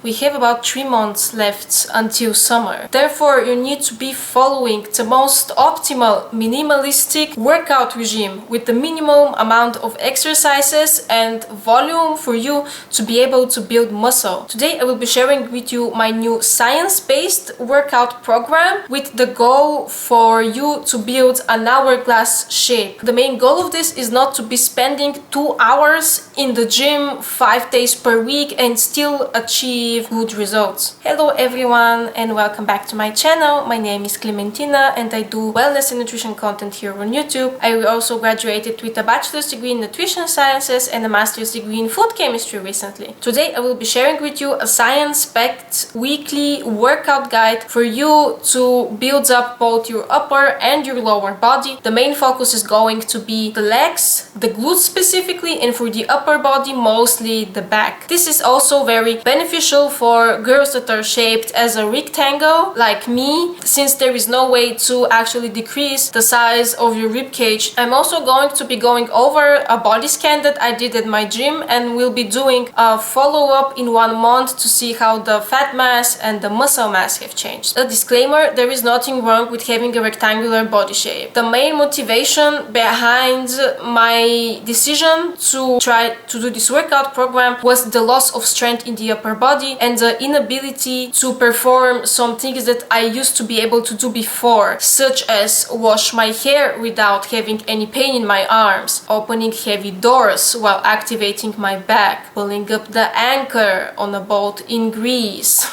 We have about 3 months left until summer. Therefore, you need to be following the most optimal minimalistic workout regime with the minimum amount of exercises and volume for you to be able to build muscle. Today I will be sharing with you my new science-based workout program with the goal for you to build an hourglass shape. The main goal of this is not to be spending 2 hours in the gym 5 days per week and still achieve good results. Hello everyone and welcome back to my channel. My name is Clementina and I do wellness and nutrition content here on YouTube. I also graduated with a bachelor's degree in nutrition sciences and a master's degree in food chemistry recently. Today I will be sharing with you a science-backed weekly workout guide for you to build up both your upper and your lower body. The main focus is going to be the legs, the glutes specifically, and for the upper body mostly the back. This is also very beneficial for girls that are shaped as a rectangle like me, since there is no way to actually decrease the size of your rib cage. I'm also going to be going over a body scan that I did at my gym and will be doing a follow-up in 1 month to see how the fat mass and the muscle mass have changed. A disclaimer, there is nothing wrong with having a rectangular body shape. The main motivation behind my decision to try to do this workout program was the loss of strength in the upper body and the inability to perform some things that I used to be able to do before, such as wash my hair without having any pain in my arms, opening heavy doors while activating my back, pulling up the anchor on a boat in Greece.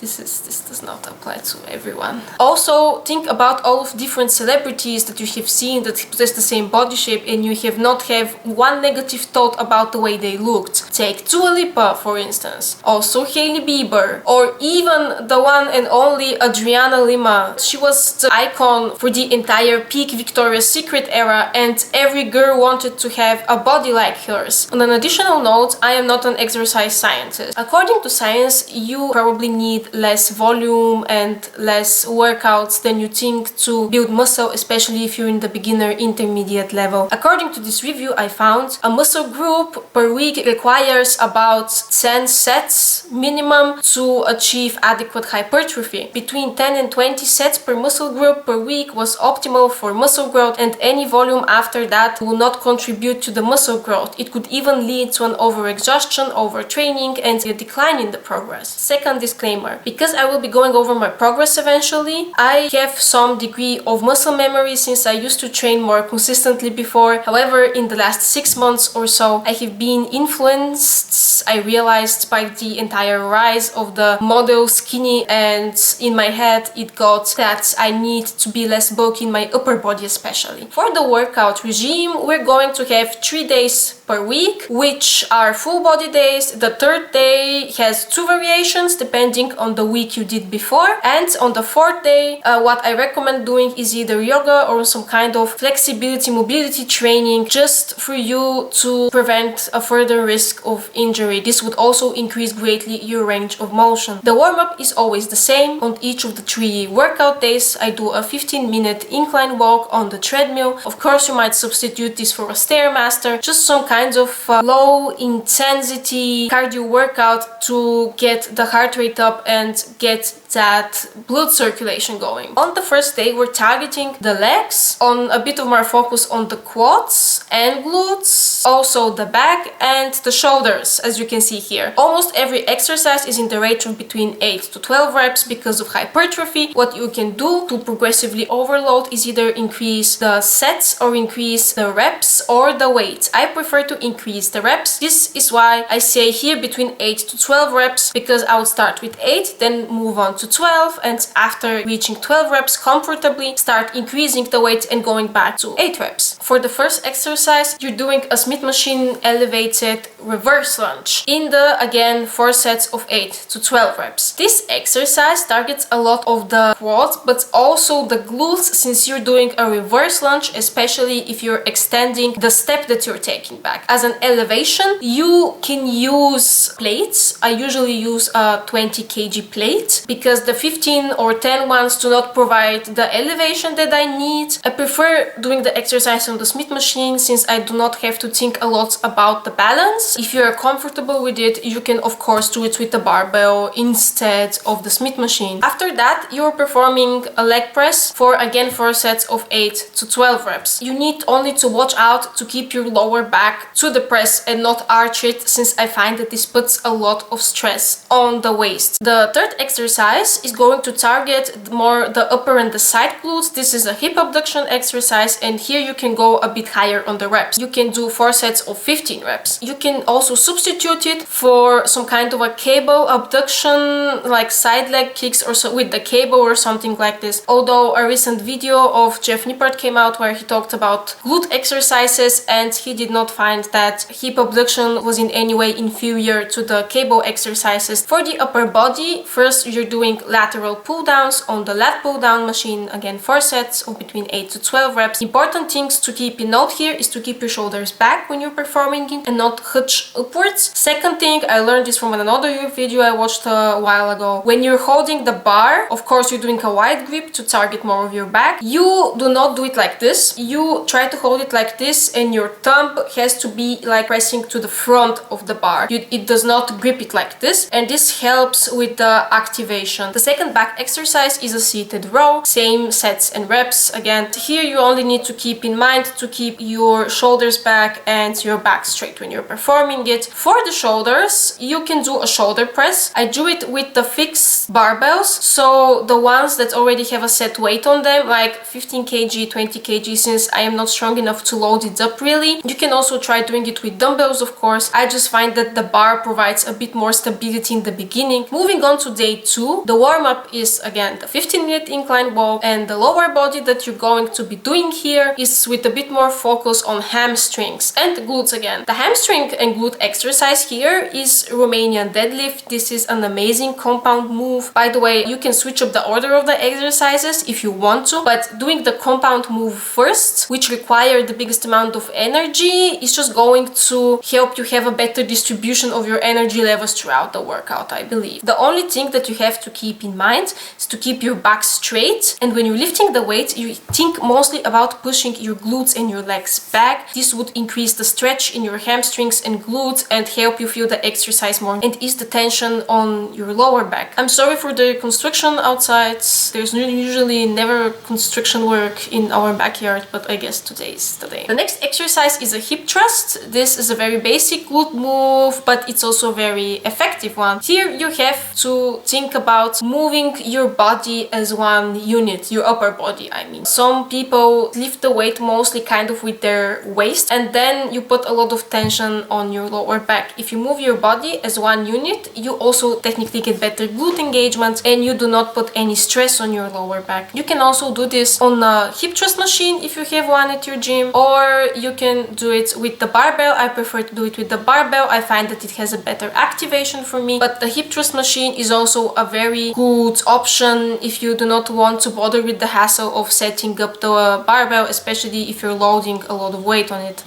This does not apply to everyone. Also, think about all of different celebrities that you have seen that possess the same body shape and you have not have one negative thought about the way they looked. Take Dua Lipa, for instance. Also Hailey Bieber. Or even the one and only Adriana Lima. She was the icon for the entire peak Victoria's Secret era and every girl wanted to have a body like hers. On an additional note, I am not an exercise scientist. According to science, you probably need less volume and less workouts than you think to build muscle, especially if you're in the beginner intermediate level. According to this review, I found a muscle group per week requires about 10 sets minimum to achieve adequate hypertrophy. Between 10 and 20 sets per muscle group per week was optimal for muscle growth, and any volume after that will not contribute to the muscle growth. It could even lead to an overexhaustion, overtraining, and a decline in the progress. Second disclaimer, because I will be going over my progress eventually, I have some degree of muscle memory since I used to train more consistently before. However, in the last 6 months or so, I have been influenced, I realized, by the entire rise of the model skinny, and in my head it got that I need to be less bulky in my upper body especially. For the workout regime, we're going to have 3 days per week, which are full body days. The third day has 2 variations depending on the week you did before, and on the 4th day what I recommend doing is either yoga or some kind of flexibility mobility training, just for you to prevent a further risk of injury. This would also increase greatly your range of motion. The warm-up is always the same. On each of the 3 workout days I do a 15-minute incline walk on the treadmill. Of course you might substitute this for a Stairmaster, just some kinds of low intensity cardio workout to get the heart rate up and get that blood circulation going. On the first day we're targeting the legs, on a bit of more focus on the quads and glutes, also the back and the shoulders, as you can see here. Almost every exercise is in the range of between 8 to 12 reps because of hypertrophy. What you can do to progressively overload is either increase the sets or increase the reps or the weight. I prefer to increase the reps. This is why I say here between 8 to 12 reps, because I would start with 8, then move on to 12, and after reaching 12 reps comfortably, start increasing the weight and going back to 8 reps. For the first exercise, you're doing a Smith machine elevated reverse lunge in the, again, 4 sets of 8 to 12 reps. This exercise targets a lot of the quads, but also the glutes, since you're doing a reverse lunge, especially if you're extending the step that you're taking back. back. As an elevation, you can use plates. I usually use a 20 kg plate because the 15 or 10 ones do not provide the elevation that I need. I prefer doing the exercise on the Smith machine since I do not have to think a lot about the balance. If you are comfortable with it, you can of course do it with the barbell instead of the Smith machine. After that, you're performing a leg press for again 4 sets of 8 to 12 reps. You need only to watch out to keep your lower back to the press and not arch it, since I find that this puts a lot of stress on the waist. The third exercise is going to target more the upper and the side glutes. This is a hip abduction exercise, and here you can go a bit higher on the reps. You can do 4 sets of 15 reps. You can also substitute it for some kind of a cable abduction, like side leg kicks or so with the cable or something like this. Although a recent video of Jeff Nippard came out where he talked about glute exercises and he did not find that hip abduction was in any way inferior to the cable exercises. For the upper body, first you're doing lateral pull downs on the lat pull down machine, again 4 sets of between 8 to 12 reps. Important things to keep in note here is to keep your shoulders back when you're performing it and not hunch upwards. Second thing, I learned this from another video I watched a while ago. When you're holding the bar, of course you're doing a wide grip to target more of your back. You do not do it like this. You try to hold it like this and your thumb has to be like pressing to the front of the bar. It does not grip it like this, and this helps with the activation. The second back exercise is a seated row. Same sets and reps. Again, here you only need to keep in mind to keep your shoulders back and your back straight when you're performing it. For the shoulders, you can do a shoulder press. I do it with the fixed barbells, so the ones that already have a set weight on them, like 15 kg, 20 kg, since I am not strong enough to load it up really. You can also try doing it with dumbbells, of course. I just find that the bar provides a bit more stability in the beginning. Moving on to day 2, the warm-up is again the 15-minute incline walk, and the lower body that you're going to be doing here is with a bit more focus on hamstrings and glutes again. The hamstring and glute exercise here is Romanian deadlift. This is an amazing compound move. By the way, you can switch up the order of the exercises if you want to, but doing the compound move first, which require the biggest amount of energy, is just going to help you have a better distribution of your energy levels throughout the workout, I believe. The only thing that you have to keep in mind is to keep your back straight, and when you're lifting the weight, you think mostly about pushing your glutes and your legs back. This would increase the stretch in your hamstrings and glutes and help you feel the exercise more and ease the tension on your lower back. I'm sorry for the construction outside. There's usually never construction work in our backyard, but I guess today's the day. The next exercise is a hip thrust. This is a very basic glute move, but it's also a very effective one. Here you have to think about moving your body as one unit, your upper body, I mean. Some people lift the weight mostly kind of with their waist, and then you put a lot of tension on your lower back. If you move your body as one unit, you also technically get better glute engagement and you do not put any stress on your lower back. You can also do this on a hip thrust machine if you have one at your gym, or you can do it with the barbell. I prefer to do it with the barbell. I find that it has a better activation for me, but the hip thrust machine is also a very good option if you do not want to bother with the hassle of setting up the barbell, especially if you're loading a lot of weight on it.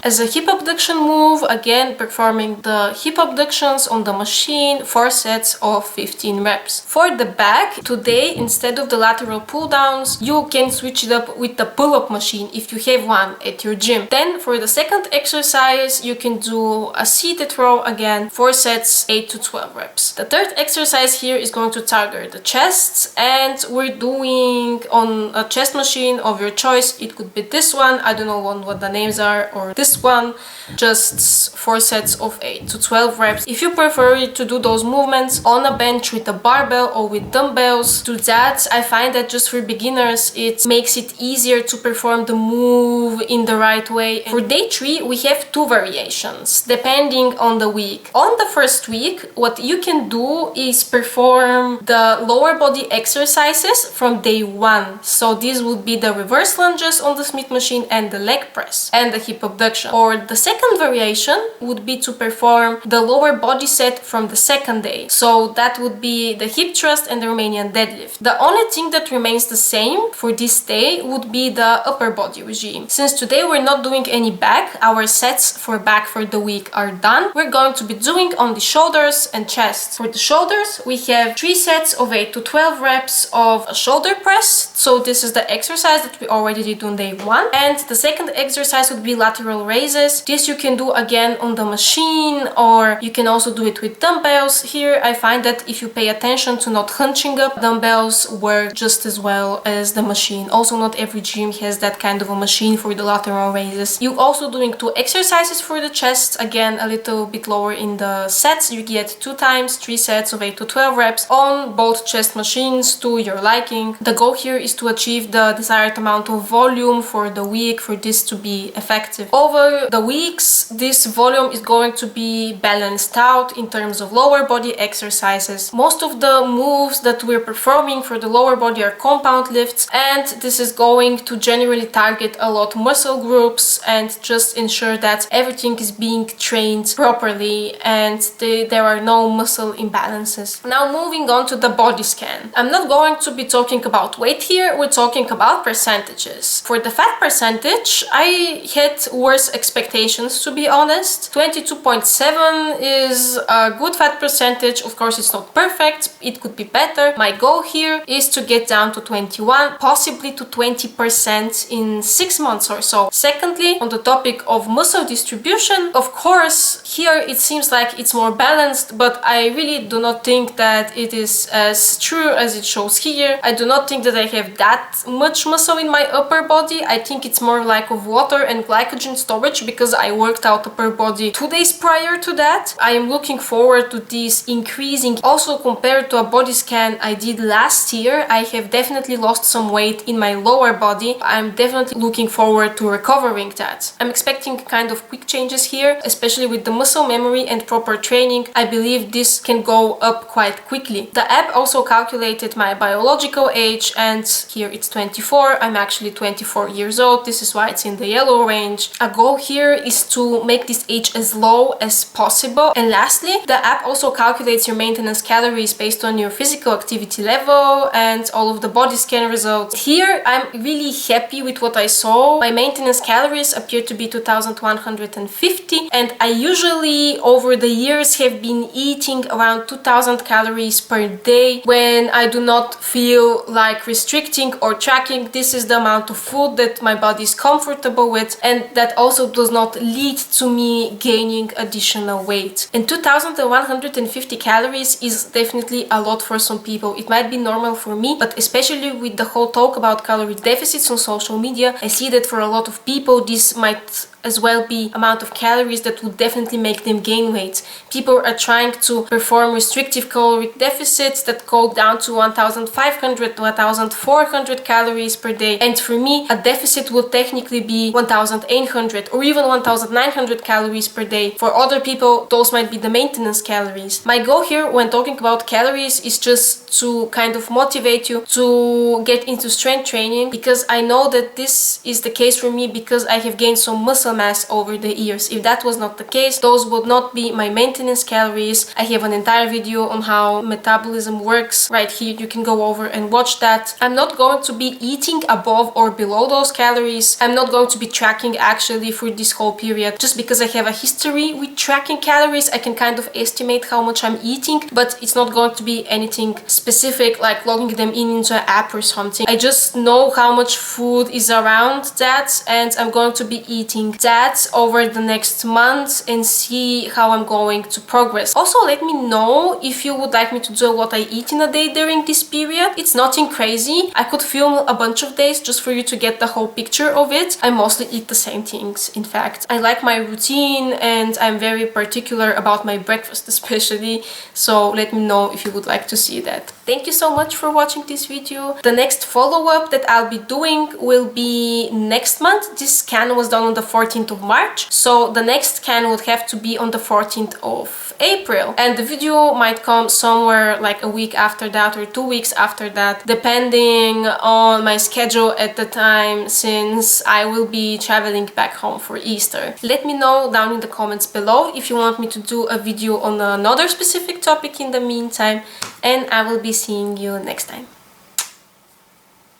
As a hip abduction move, again performing the hip abductions on the machine, 4 sets of 15 reps. For the back, today instead of the lateral pull downs, you can switch it up with the pull-up machine if you have one at your gym. Then for the second exercise, you can do a seated row, again 4 sets, 8 to 12 reps. The third exercise here is going to target the chest, and we're doing on a chest machine of your choice. It could be this one, I don't know what the names are, or this one, just 4 sets of 8 to 12 reps. If you prefer to do those movements on a bench with a barbell or with dumbbells, do that. I find that just for beginners it makes it easier to perform the move in the right way. For day 3 we have 2 variations depending on the week. On the first week, what you can do is perform the lower body exercises from day 1. So these would be the reverse lunges on the Smith machine and the leg press and the hip abduction. variation. Or the second variation would be to perform the lower body set from the second day. So that would be the hip thrust and the Romanian deadlift. The only thing that remains the same for this day would be the upper body regime. Since today we're not doing any back, our sets for back for the week are done. We're going to be doing on the shoulders and chest. For the shoulders, we have 3 sets of 8 to 12 reps of a shoulder press. So this is the exercise that we already did on day 1. And the second exercise would be lateral raises. This you can do again on the machine, or you can also do it with dumbbells. Here I find that if you pay attention to not hunching up, dumbbells work just as well as the machine. Also, not every gym has that kind of a machine for the lateral raises. You're also doing 2 exercises for the chest, again a little bit lower in the sets. You get 2 times 3 sets of 8 to 12 reps on both chest machines to your liking. The goal here is to achieve the desired amount of volume for the week, for this to be effective. Over the weeks, this volume is going to be balanced out in terms of lower body exercises. Most of the moves that we're performing for the lower body are compound lifts, and this is going to generally target a lot muscle groups and just ensure that everything is being trained properly and there are no muscle imbalances. Now moving on to the body scan. I'm not going to be talking about weight here, we're talking about percentages. For the fat percentage, I had worse expectations, to be honest. 22.7 is a good fat percentage. Of course, it's not perfect, it could be better. My goal here is to get down to 21, possibly to 20% in 6 months or so. Secondly, on the topic of muscle distribution, of course, here it seems like it's more balanced, but I really do not think that it is as true as it shows here. I do not think that I have that much muscle in my upper body. I think it's more like of water and glycogen storage because I worked out upper body 2 days prior to that. I am looking forward to this increasing. Also, compared to a body scan I did last year, I have definitely lost some weight in my lower body. I'm definitely looking forward to recovering that. I'm expecting kind of quick changes here, especially with the muscle memory and proper training. I believe this can go up quite quickly. The app also calculated my biological age, and here it's 24. I'm actually 24 years old. This is why it's in the yellow range. A goal here is to make this age as low as possible. And lastly, the app also calculates your maintenance calories based on your physical activity level and all of the body scan results. Here I'm really happy with what I saw. My maintenance calories appear to be 2150, and I usually over the years have been eating around 2000 calories per day. When I do not feel like restricting or tracking, this is the amount of food that my body is comfortable with, and that also does not lead to me gaining additional weight. And 2150 calories is definitely a lot for some people. It might be normal for me, but especially with the whole talk about calorie deficits on social media, I see that for a lot of people this might as well be amount of calories that would definitely make them gain weight. People are trying to perform restrictive caloric deficits that go down to 1500 to 1400 calories per day, and for me a deficit would technically be 1800 or even 1900 calories per day. For other people those might be the maintenance calories. My goal here when talking about calories is just to kind of motivate you to get into strength training, because I know that this is the case for me because I have gained some muscle mass over the years. If that was not the case, those would not be my maintenance calories. I have an entire video on how metabolism works right here. You can go over and watch that. I'm not going to be eating above or below those calories. I'm not going to be tracking actually for this whole period, just because I have a history with tracking calories. I can kind of estimate how much I'm eating, but it's not going to be anything specific like logging them into an app or something. I just know how much food is around that, and I'm going to be eating that over the next month and see how I'm going to progress. Also, let me know if you would like me to do what I eat in a day during this period. It's nothing crazy. I could film a bunch of days just for you to get the whole picture of it. I mostly eat the same things, in fact. I like my routine and I'm very particular about my breakfast especially, so let me know if you would like to see that. Thank you so much for watching this video. The next follow-up that I'll be doing will be next month. This scan was done on the 14th of March, so the next scan would have to be on the 14th of April, and the video might come somewhere like a week after that or 2 weeks after that, depending on my schedule at the time, since I will be traveling back home for Easter. Let me know down in the comments below if you want me to do a video on another specific topic in the meantime, and I will be seeing you next time.